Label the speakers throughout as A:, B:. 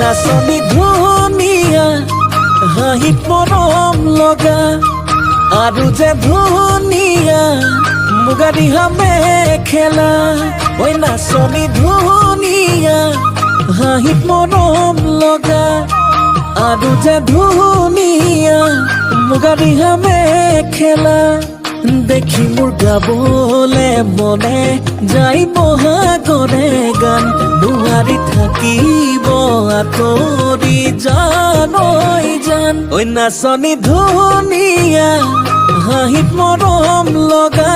A: নাচনী ধুনীয়া হাঁহিত মৰম লগা আৰু যে ধুনীয়া মুগা ৰিহা মেখেলা ঐ নাচনী ধুনীয়া হাঁহিত মৰম লগা আৰু যে ধুনীয়া মুগা ৰিহা মেখেলা দেখি মোৰ গাবলে মনে যাই বহাগৰে গান নোৱাৰি থাকিব আঁতৰি জান ঐ জান ঐ নাচনী ধুনীয়া হাঁহিত মৰম লগা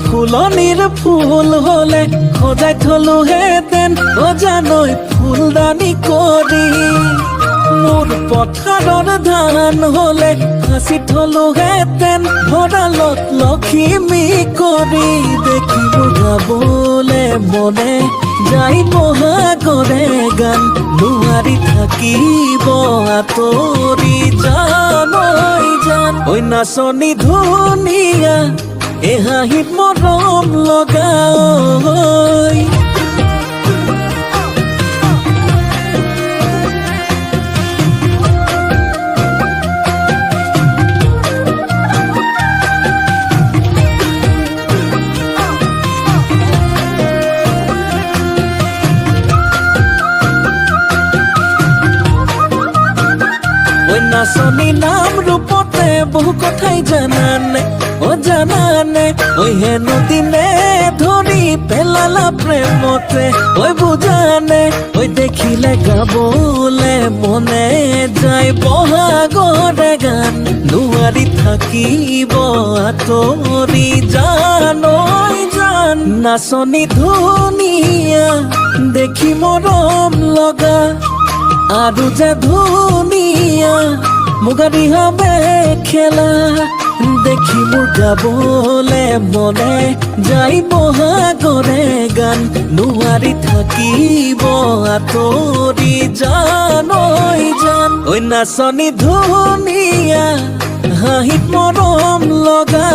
A: ফুলনিৰ ফুল হলে সজাই থলোহেঁতেন অজানৈ ফুলদানি কৰি মোৰ পথাৰৰ ধান হলে সাঁচি থলোহেঁতেন ভঁৰালত লখিমী কৰি দেখিব গাবলে মনে যাই বহাগৰে গান নোৱাৰি থাকিব আঁতৰি জান ঐ জান ঐ নাচনী ধুনীয়া এ হাঁহিত মৰম লগা নাচনী নাম ৰূপতে বহু কথাই জানানে ও জানানে ওই হেনো দিনে ধৰি পেলালা প্ৰেমতে ওই বুজানে ওই দেখিলে গাবলে মনে যায় বহাগৰে গান নোৱাৰি থাকিব আঁতৰি জান ঐ জান নাচনী ধুনীয়া দেখি মৰম লগা আৰু যে ধুনীয়া মুগা ৰিহা মেখেলা দেখি মোৰ গাবলে মনে যাই বহাগৰে গান নোৱাৰি থাকিব আঁতৰি জান ঐ জান ঐ নাচনী ধুনীয়া হাঁহিত মৰম লগা